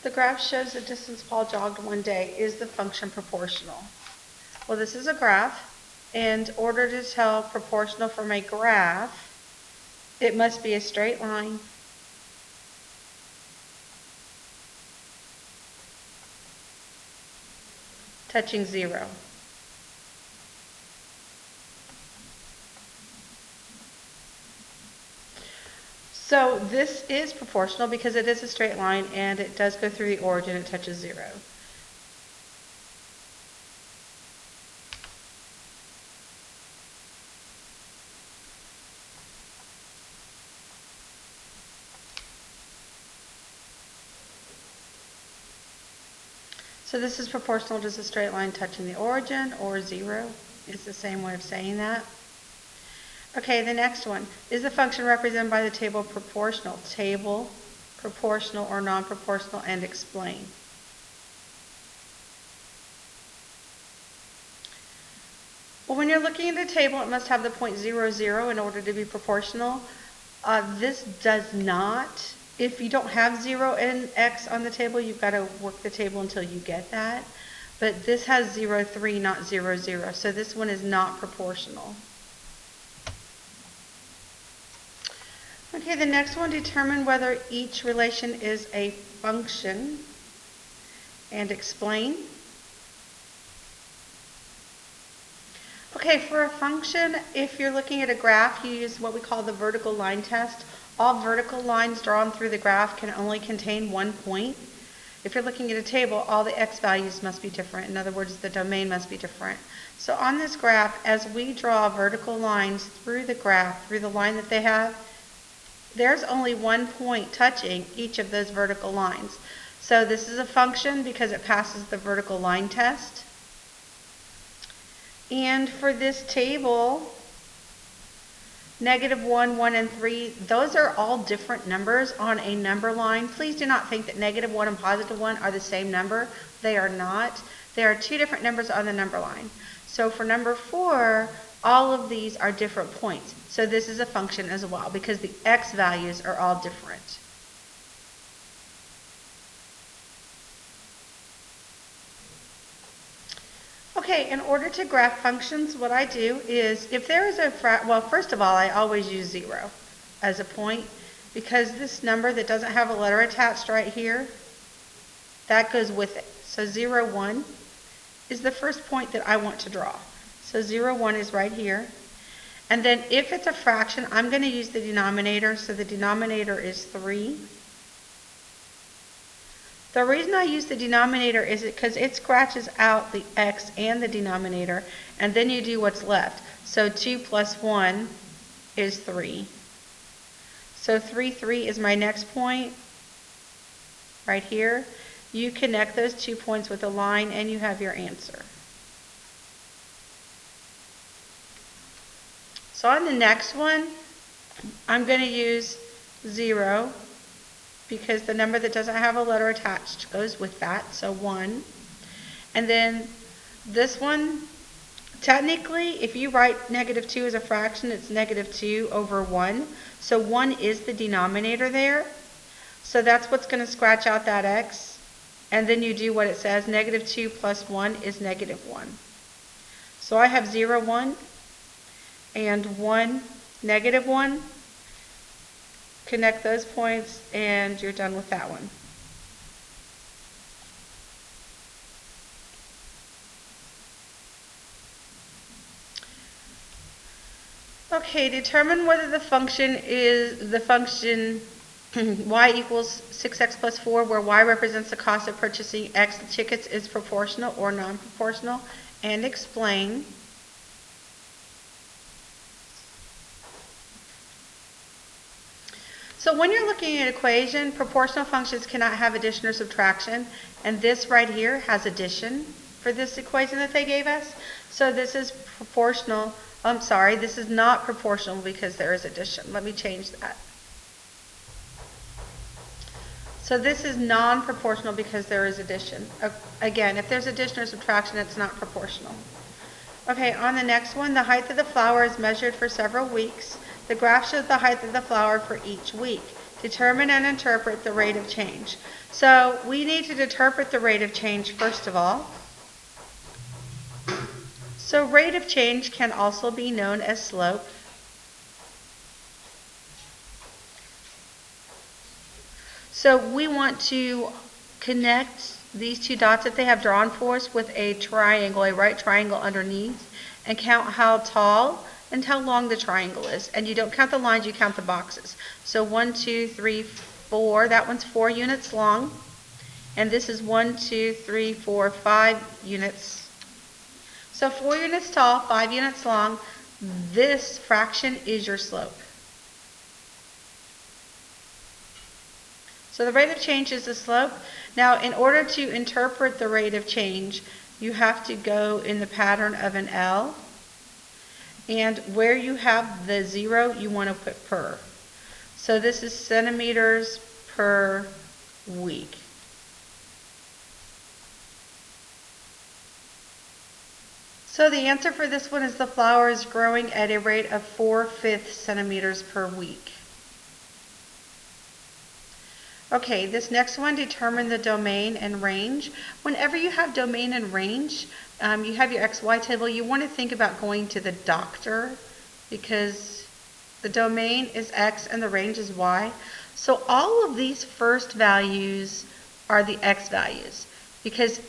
The graph shows the distance Paul jogged one day. Is the function proportional? Well, this is a graph. In order to tell proportional from a graph, it must be a straight line. Touching 0. So this is proportional because it is a straight line and it does go through the origin, it touches 0. So this is proportional to a straight line touching the origin, or 0 is the same way of saying that. Okay, the next one. Is the function represented by the table proportional? Table, proportional, or non-proportional, and explain. Well, when you're looking at a table, it must have the point 0, 0 in order to be proportional. This does not. If you don't have 0 and x on the table, you've got to work the table until you get that. But this has 0, 3, not 0, 0. So this one is not proportional. Okay, the next one, determine whether each relation is a function and explain. Okay, for a function, if you're looking at a graph, you use what we call the vertical line test. All vertical lines drawn through the graph can only contain one point. If you're looking at a table, all the x values must be different. In other words, the domain must be different. So on this graph, as we draw vertical lines through the graph, through the line that they have, there's only one point touching each of those vertical lines. So this is a function because it passes the vertical line test. And for this table, -1, 1, and 3, those are all different numbers on a number line. Please do not think that -1 and +1 are the same number. They are not. They are two different numbers on the number line. So for number 4, all of these are different points. So this is a function as well because the x values are all different. Okay, in order to graph functions, what I do is, if there is well, first of all, I always use 0 as a point because this number that doesn't have a letter attached right here, that goes with it. So 0, 1 is the first point that I want to draw. So 0, 1 is right here. And then if it's a fraction, I'm going to use the denominator. So the denominator is 3. The reason I use the denominator is because it scratches out the x and the denominator, and then you do what's left. So 2 plus 1 is 3. So 3, 3 is my next point right here. You connect those 2 points with a line and you have your answer. So on the next one, I'm going to use 0 because the number that doesn't have a letter attached goes with that, so 1. And then this one, technically, if you write -2 as a fraction, it's -2 over 1. So 1 is the denominator there. So that's what's going to scratch out that x. And then you do what it says, -2 plus 1 is -1. So I have 0, 1, and 1, -1. Connect those points and you're done with that one. Okay, determine whether the function is the function y equals 6x plus 4, where y represents the cost of purchasing x tickets, is proportional or non-proportional, and explain. So when you're looking at an equation, proportional functions cannot have addition or subtraction, and this right here has addition for this equation that they gave us. So this is proportional. I'm sorry, this is not proportional because there is addition. Let me change that. So this is non-proportional because there is addition. Again, if there's addition or subtraction, it's not proportional. Okay, on the next one, the height of the flower is measured for several weeks. The graph shows the height of the flower for each week. Determine and interpret the rate of change. So we need to interpret the rate of change first of all. So rate of change can also be known as slope. So we want to connect these two dots that they have drawn for us with a triangle, a right triangle underneath, and count how tall and how long the triangle is. And you don't count the lines, you count the boxes. So 1, 2, 3, 4, that one's 4 units long. And this is 1, 2, 3, 4, 5 units. So 4 units tall, 5 units long. This fraction is your slope. So the rate of change is the slope. Now, in order to interpret the rate of change, you have to go in the pattern of an L. And where you have the 0, you want to put per. So this is centimeters per week. So the answer for this one is the flower is growing at a rate of 4/5 centimeters per week. Okay, this next one, determine the domain and range. Whenever you have domain and range, you have your XY table, you want to think about going to the doctor because the domain is X and the range is Y. So all of these first values are the X values because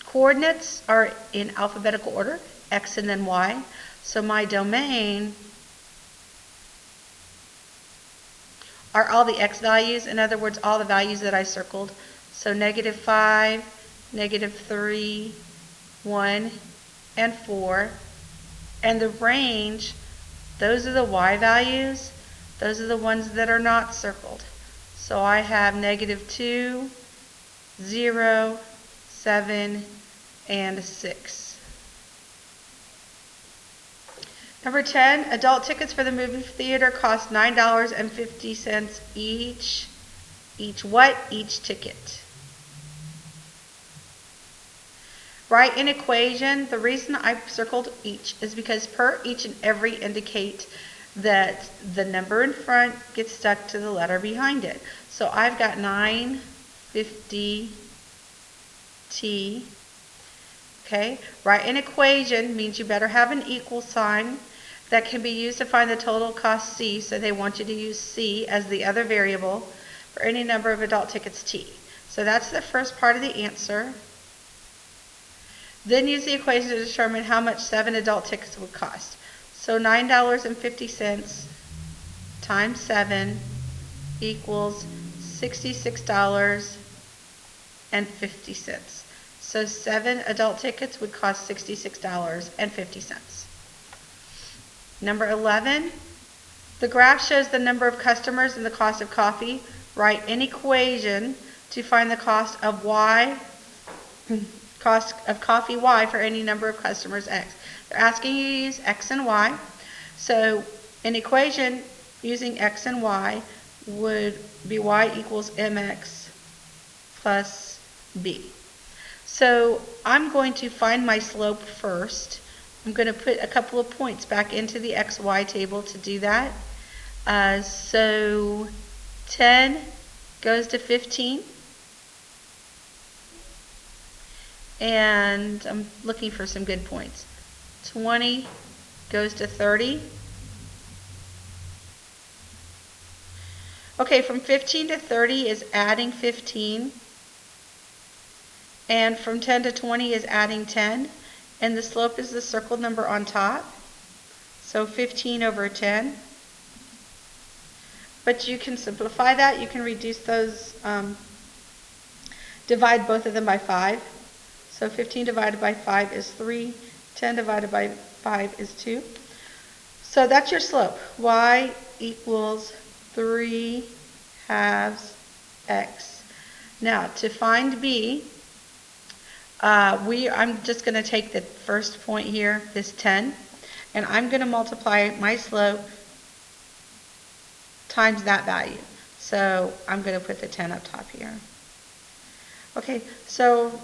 coordinates are in alphabetical order, X and then Y. So my domain are all the X values, in other words, all the values that I circled. So -5, -3, 1, and 4. And the range, those are the Y values. Those are the ones that are not circled. So I have -2, 0, 7, and 6. Number 10, adult tickets for the movie theater cost $9.50 each. Each what? Each ticket. Write an equation. The reason I circled each is because per, each, and every indicate that the number in front gets stuck to the letter behind it. So I've got 950T. Okay, write an equation means you better have an equal sign that can be used to find the total cost C, so they want you to use C as the other variable for any number of adult tickets T. So that's the first part of the answer. Then use the equation to determine how much 7 adult tickets would cost. So $9.50 times 7 equals $66.50. So 7 adult tickets would cost $66.50. Number 11, the graph shows the number of customers and the cost of coffee. Write an equation to find the cost of coffee Y for any number of customers X. They're asking you to use X and Y. So an equation using X and Y would be Y equals MX plus B. So I'm going to find my slope first. I'm going to put a couple of points back into the XY table to do that. So 10 goes to 15. And I'm looking for some good points. 20 goes to 30. Okay, from 15 to 30 is adding 15. And from 10 to 20 is adding 10. And the slope is the circled number on top. So 15 over 10. But you can simplify that. You can reduce those, divide both of them by 5. So 15 divided by 5 is 3. 10 divided by 5 is 2. So that's your slope. Y equals 3 halves X. Now to find B, I'm just going to take the first point here, this 10, and I'm going to multiply my slope times that value. So I'm going to put the 10 up top here. Okay, so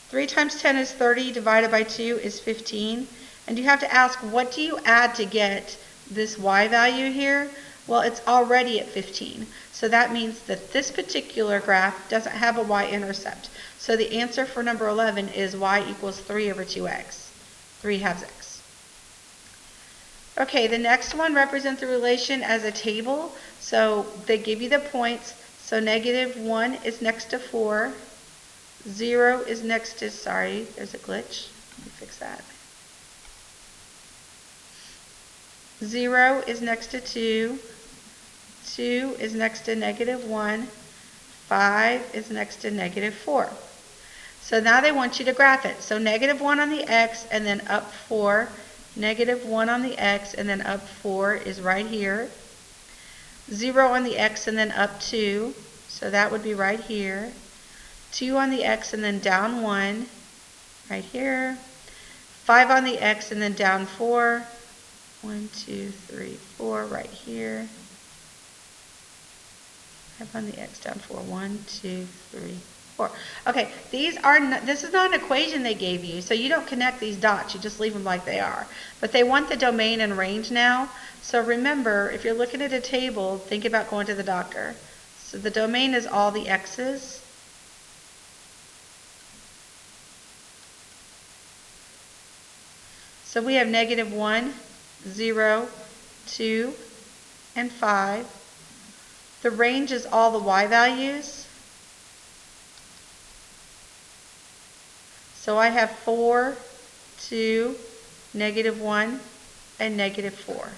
3 times 10 is 30, divided by 2 is 15. And you have to ask, what do you add to get this Y value here? Well, it's already at 15. So that means that this particular graph doesn't have a y-intercept. So the answer for number 11 is y equals 3 over 2x. 3 halves x. Okay, the next one represents the relation as a table. So they give you the points. So negative 1 is next to 4. 0 is next to, sorry, there's a glitch. Let me fix that. 0 is next to 2. 2 is next to negative 1. 5 is next to negative 4. So now they want you to graph it. So negative 1 on the x and then up 4. Negative 1 on the x and then up 4 is right here. 0 on the x and then up 2. So that would be right here. 2 on the x and then down 1. Right here. 5 on the x and then down 4. 1, 2, 3, 4 right here. 5 on the x down 4. 1, 2, 3, 4. Okay, this is not an equation they gave you, so you don't connect these dots. You just leave them like they are. But they want the domain and range now. So remember, if you're looking at a table, think about going to the doctor. So the domain is all the x's. So we have negative 1, 0, 2, and 5. The range is all the y values. So I have 4, 2, negative 1, and negative 4.